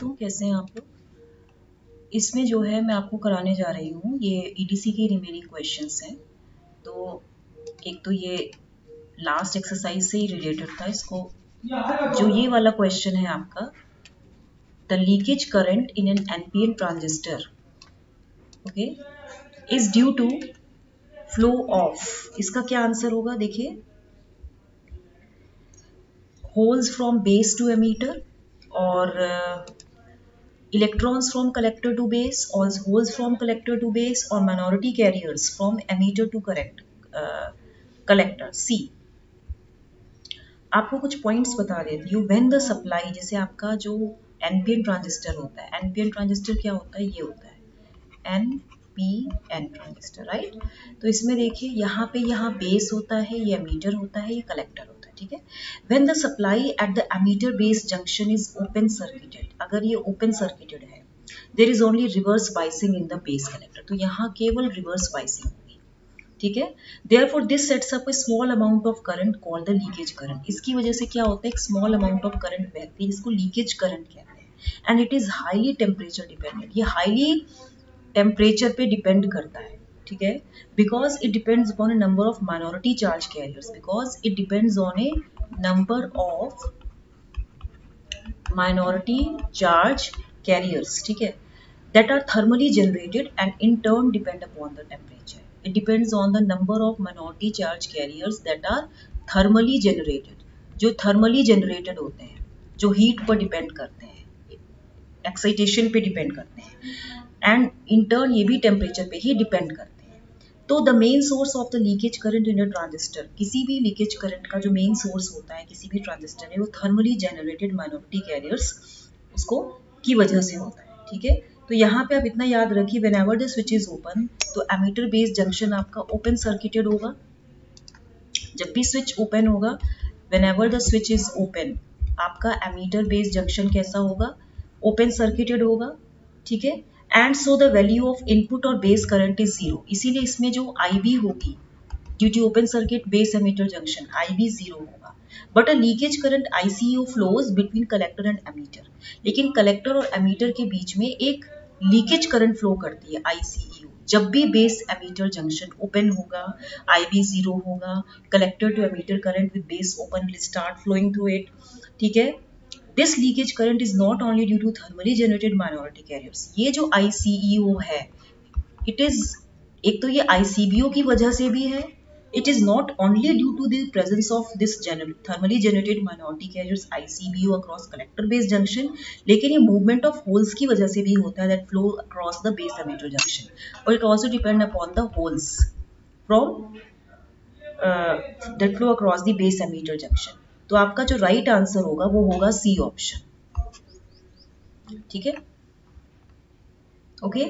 दोस्तों, कैसे हैं आप लोग। इसमें जो है मैं आपको कराने जा रही हूँ, ये ईडीसी के रिमेनिंग क्वेश्चंस हैं। तो एक तो ये लास्ट एक्सरसाइज से ही रिलेटेड था। इसको जो ये वाला क्वेश्चन है आपका, the leakage current in an NPN transistor okay is due to flow of, इसका क्या आंसर होगा देखिए, holes from base to emitter और electrons from collector to base, or holes from collector to base, or minority carriers from emitter to collector. C. आपको कुछ points बता देती हूँ। व्हेन द सप्लाई, जैसे आपका जो एनपीएन ट्रांजिस्टर होता है, एनपीएन ट्रांजिस्टर क्या होता है, ये होता है एनपीएन ट्रांजिस्टर, राइट। तो इसमें देखिए यहाँ पे बेस होता है, ये एमीटर होता है, ये कलेक्टर होता है, ठीक है। When the supply at the emitter base junction is open circuited, अगर ये ओपन सर्किटेड है, there is only reverse biasing in the base collector, तो यहाँ केवल रिवर्स बाइसिंग होगी, ठीक है। Therefore this sets up a small amount of current called the leakage current. इसकी वजह से क्या होता है, एक स्मॉल अमाउंट ऑफ करंट बहती है, इसको लीकेज करंट कहते हैं। And it is highly temperature dependent, ये हाईली टेम्परेचर पे डिपेंड करता है, ठीक है। Because it depends upon A number of minority charge carriers, because it depends on A number of minority charge carriers, ठीक है, that are thermally generated and in turn depend upon the temperature. It depends on the number of minority charge carriers that are thermally generated, जो thermally generated होते हैं, जो heat पर depend करते हैं, excitation पे depend करते हैं, and in turn ये भी temperature पे ही depend करते हैं। तो the main source of the leakage current in a transistor, किसी भी लीकेज करंट का जो मेन सोर्स होता है किसी भी ट्रांजिस्टर में, वो थर्मली जनरेटेड माइनॉरिटी कैरियर्स उसको की वजह से होता है, ठीक है। तो यहाँ पे आप इतना याद रखिए, whenever the switch is open, तो एमीटर बेस जंक्शन आपका ओपन सर्किटेड होगा। जब भी स्विच ओपन होगा, whenever the switch is open, आपका एमीटर बेस जंक्शन कैसा होगा, ओपन सर्किटेड होगा, ठीक है। And so the value of input और बेस करंट इज 0, इसीलिए इसमें जो IB होगी due to open circuit base emitter junction, IB 0 होगा। But a leakage current ICU flows between collector and ammeter, लेकिन कलेक्टर और एमीटर के बीच में एक लीकेज करंट फ्लो करती है ICU। जब भी बेस एमीटर जंक्शन ओपन होगा, IB 0 होगा, collector to emitter current with base open will start flowing through it, ठीक है। This leakage current is not only due to thermally generated minority carriers, ये जो ICEO है, it is, एक तो ये ICBO की वजह से भी है, it is not only due to the presence of this thermally generated minority carriers ICBO across collector base junction, लेकिन ये movement of holes की वजह से भी होता है that flow across the base emitter junction, or it also depend upon the holes from that flow across the base emitter junction। तो आपका जो राइट आंसर होगा वो होगा C ऑप्शन, ठीक है, okay.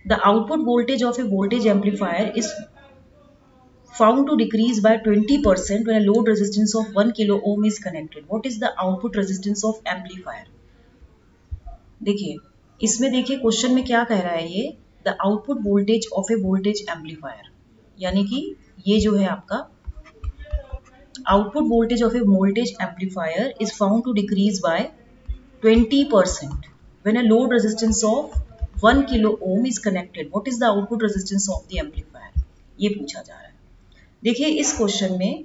The output voltage of a voltage amplifier is found to decrease by 20% when a load resistance of 1 kilo ohm is connected. What is the output resistance of amplifier? देखिए इसमें, देखिए question में क्या कह रहा है, ये the output voltage of a voltage amplifier, यानी कि ये जो है आपका output voltage of a voltage amplifier is found to decrease by 20% when a load resistance of 1 kilo ohm is connected. What is the output resistance of the amplifier? ये पूछा जा रहा है। देखिए इस क्वेश्चन में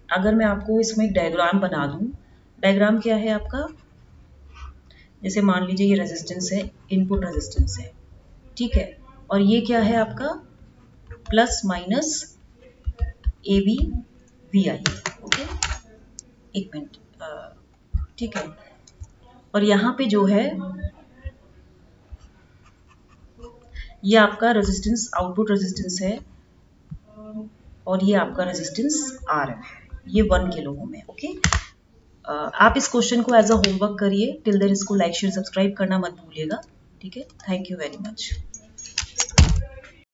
अगर मैं आपको इसमें एक डायग्राम बना दूं, डायग्राम क्या है आपका, जैसे मान लीजिए ये रेजिस्टेंस है, इनपुट रेजिस्टेंस है, ठीक है, और ये क्या है आपका plus minus AB VI, okay, एक मिनट, ठीक है। और यहाँ पे जो है ये आपका रेजिस्टेंस, आउटपुट रेजिस्टेंस है, और ये आपका रेजिस्टेंस R है, ये 1 किलो ओम है, ओके। आप इस क्वेश्चन को एज अ होमवर्क करिए, टिल देन इसको लाइक शेयर सब्सक्राइब करना मत भूलिएगा, ठीक है। Thank you very much.